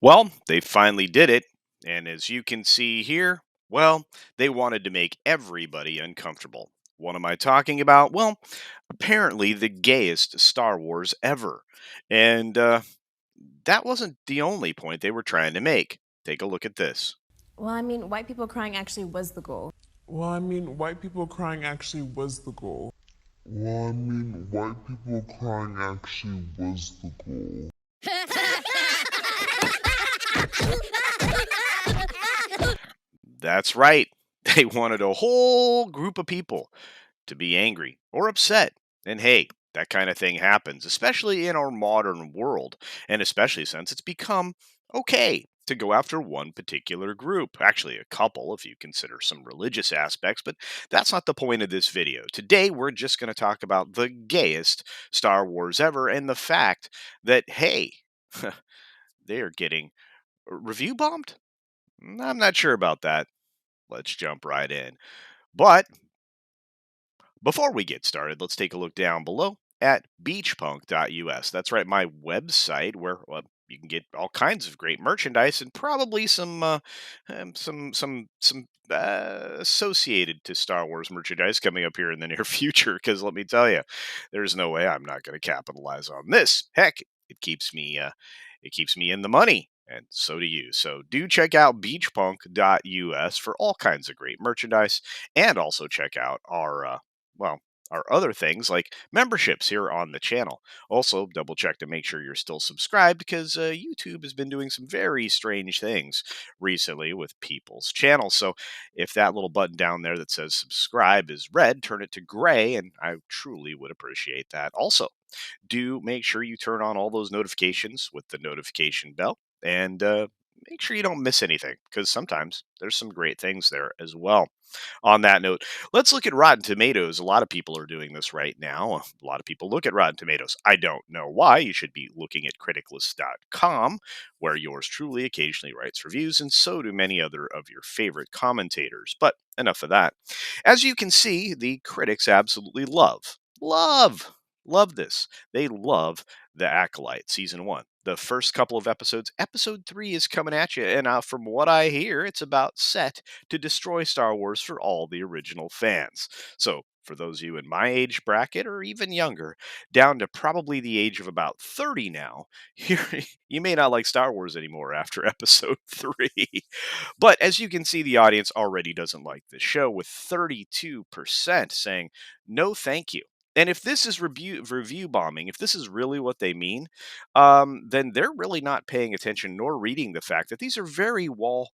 Well, they finally did it. And as you can see here, well, they wanted to make everybody uncomfortable. What am I talking about? Well, apparently the gayest Star Wars ever. And that wasn't the only point they were trying to make. Take a look at this. Well, I mean, white people crying actually was the goal. White people crying actually was the goal. White people crying actually was the goal. That's right. They wanted a whole group of people to be angry or upset. And hey, that kind of thing happens, especially in our modern world, and especially since it's become okay to go after one particular group. Actually, a couple if you consider some religious aspects, but that's not the point of this video. Today, we're just going to talk about the gayest Star Wars ever and the fact that, hey, they are getting review bombed? I'm not sure about that. Let's jump right in. But before we get started, let's take a look down below at beachpunk.us. That's right, my website where you can get all kinds of great merchandise and probably some associated to Star Wars merchandise coming up here in the near future. Because let me tell you, there's no way I'm not going to capitalize on this. Heck, it keeps me in the money. And so do you. So do check out beachpunk.us for all kinds of great merchandise, and also check out well, our other things like memberships here on the channel. Also, double check to make sure you're still subscribed because YouTube has been doing some very strange things recently with people's channels. So, if that little button down there that says subscribe is red, turn it to gray, and I truly would appreciate that. Also, do make sure you turn on all those notifications with the notification bell, and make sure you don't miss anything because sometimes there's some great things there as well. On that note, let's look at Rotten Tomatoes. A lot of people are doing this right now. A lot of people look at Rotten Tomatoes. I don't know why. You should be looking at criticlist.com, where yours truly occasionally writes reviews, and so do many other of your favorite commentators. But enough of that. As you can see, the critics absolutely love this. They love The Acolyte Season 1. The first couple of episodes, Episode 3 is coming at you, and from what I hear, it's about set to destroy Star Wars for all the original fans. So, for those of you in my age bracket or even younger, down to probably the age of about 30 now, you may not like Star Wars anymore after episode 3. But as you can see, the audience already doesn't like this show, with 32% saying, no, thank you. And if this is review bombing, if this is really what they mean, then they're really not paying attention nor reading the fact that these are very well,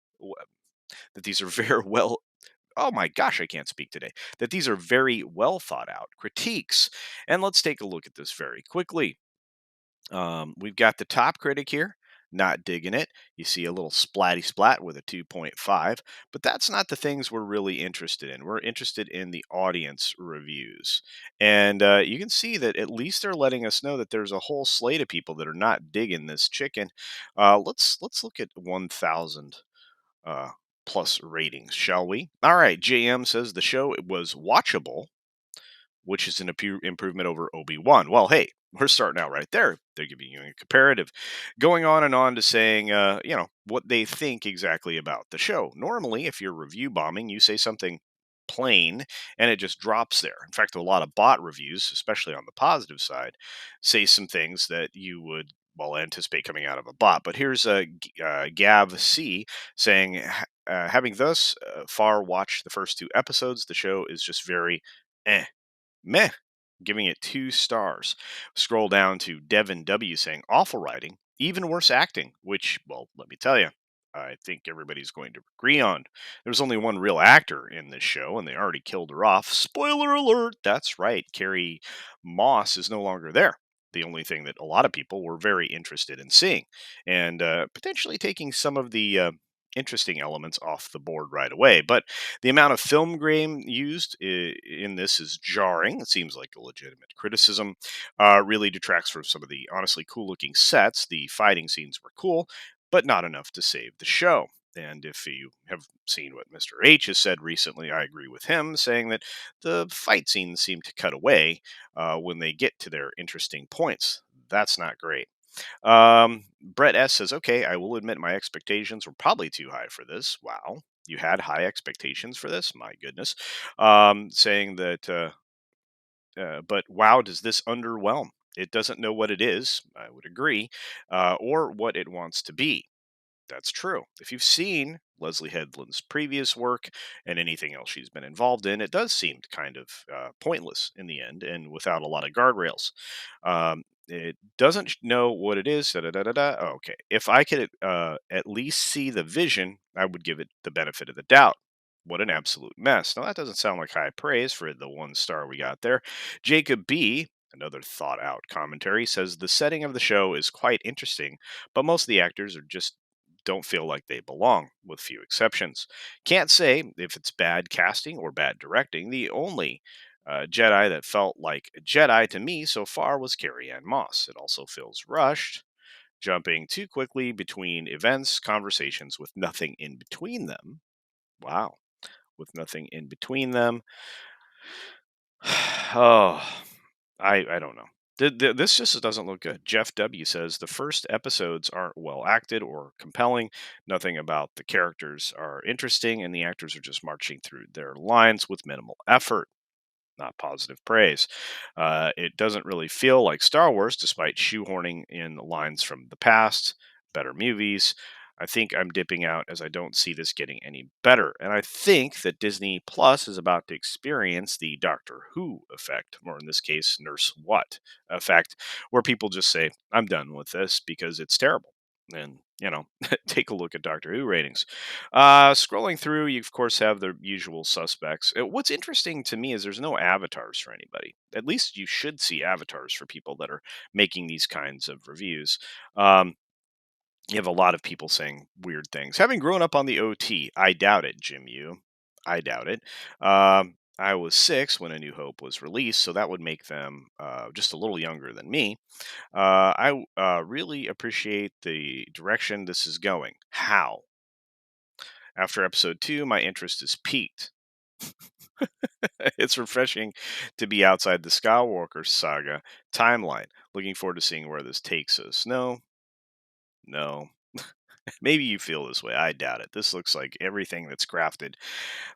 oh my gosh, I can't speak today, that these are very well thought out critiques. And let's take a look at this very quickly. We've got the top critic here, not digging it. You see a little splatty splat with a 2.5, but that's not the things we're really interested in. We're interested in the audience reviews. And you can see that at least they're letting us know that there's a whole slate of people that are not digging this chicken. Let's look at 1,000 uh, plus ratings, shall we? All right, JM says the show was watchable, which is an improvement over Obi-Wan. Well, hey, we're starting out right there. They're giving you a comparative, going on and on to saying, what they think exactly about the show. Normally, if you're review bombing, you say something plain and it just drops there. In fact, a lot of bot reviews, especially on the positive side, say some things that you would well anticipate coming out of a bot. But here's a Gav C saying, having thus far watched the first two episodes, the show is just very eh meh, giving it 2 stars. Scroll down to Devin W saying awful writing, even worse acting, which, well, let me tell you, I think everybody's going to agree on. There's only one real actor in this show, and they already killed her off. Spoiler alert! That's right, Carrie Moss is no longer there. The only thing that a lot of people were very interested in seeing, and potentially taking some of the interesting elements off the board right away. But the amount of film grain used in this is jarring. It seems like a legitimate criticism. Really detracts from some of the honestly cool looking sets. The fighting scenes were cool, but not enough to save the show. And if you have seen what Mr. H has said recently, I agree with him, saying that the fight scenes seem to cut away when they get to their interesting points. That's not great. Brett S says, okay, I will admit my expectations were probably too high for this. Wow. You had high expectations for this? My goodness. Saying that, but wow, does this underwhelm? It doesn't know what it is. I would agree, or what it wants to be. That's true. If you've seen Leslie Headland's previous work and anything else she's been involved in, it does seem kind of pointless in the end and without a lot of guardrails. It doesn't know what it is. Da, da, da, da, da. Oh, okay. If I could at least see the vision, I would give it the benefit of the doubt. What an absolute mess. Now, that doesn't sound like high praise for the 1 star we got there. Jacob B., another thought out commentary, says the setting of the show is quite interesting, but most of the actors are just don't feel like they belong, with few exceptions. Can't say if it's bad casting or bad directing. The only Jedi that felt like a Jedi to me so far was Carrie Ann Moss. It also feels rushed, jumping too quickly between events, conversations with nothing in between them. Wow, with nothing in between them. Oh, I don't know. This just doesn't look good. Jeff W says the first episodes aren't well acted or compelling. Nothing about the characters are interesting, and the actors are just marching through their lines with minimal effort. Not positive praise. It doesn't really feel like Star Wars, despite shoehorning in lines from the past, better movies. I think I'm dipping out as I don't see this getting any better. And I think that Disney Plus is about to experience the Doctor Who effect, or in this case, Nurse What effect, where people just say, I'm done with this because it's terrible. And, take a look at Doctor Who ratings. Scrolling through, you of course have the usual suspects. What's interesting to me is there's no avatars for anybody. At least you should see avatars for people that are making these kinds of reviews. Um, you have a lot of people saying weird things. Having grown up on the OT, I doubt it, Jim. You, I doubt it. I was 6 when A New Hope was released, so that would make them just a little younger than me. I really appreciate the direction this is going. How? After episode 2, my interest is peaked. It's refreshing to be outside the Skywalker saga timeline. Looking forward to seeing where this takes us. No, no. Maybe you feel this way. I doubt it. This looks like everything that's crafted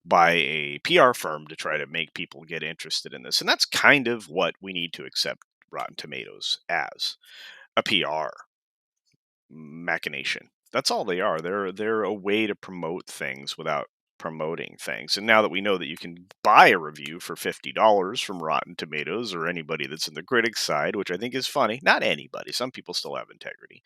by a PR firm to try to make people get interested in this. And that's kind of what we need to accept Rotten Tomatoes as a PR machination. That's all they are. They're a way to promote things without promoting things. And now that we know that you can buy a review for $50 from Rotten Tomatoes or anybody that's in the critics side, which I think is funny. Not anybody. Some people still have integrity.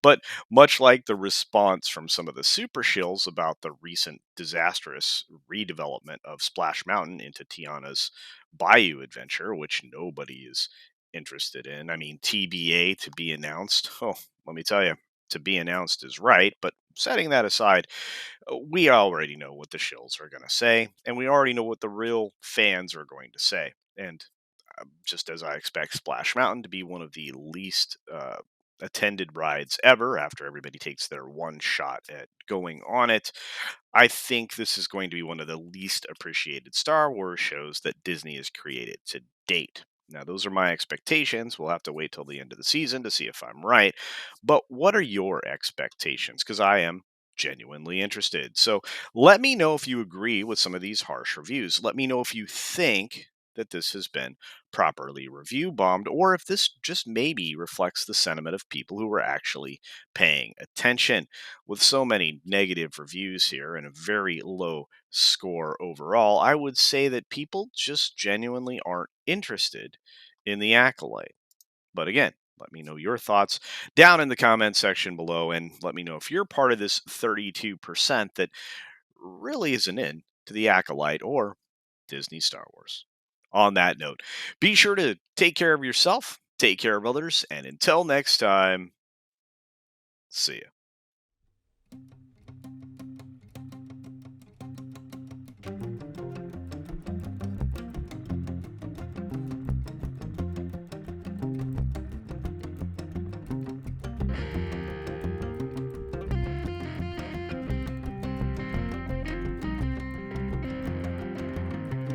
But much like the response from some of the super shills about the recent disastrous redevelopment of Splash Mountain into Tiana's Bayou adventure, which nobody is interested in. I mean, TBA to be announced. Oh, let me tell you, to be announced is right. But setting that aside, we already know what the shills are going to say, and we already know what the real fans are going to say. And just as I expect Splash Mountain to be one of the least attended rides ever after everybody takes their one shot at going on it, I think this is going to be one of the least appreciated Star Wars shows that Disney has created to date. Now, those are my expectations. We'll have to wait till the end of the season to see if I'm right. But what are your expectations? Because I am genuinely interested. So let me know if you agree with some of these harsh reviews. Let me know if you think that this has been properly review bombed, or if this just maybe reflects the sentiment of people who are actually paying attention. With so many negative reviews here and a very low score overall, I would say that people just genuinely aren't interested in the Acolyte. But again, let me know your thoughts down in the comment section below, and let me know if you're part of this 32% that really isn't in to the Acolyte or Disney Star Wars. On that note, be sure to take care of yourself, take care of others, and until next time, see ya.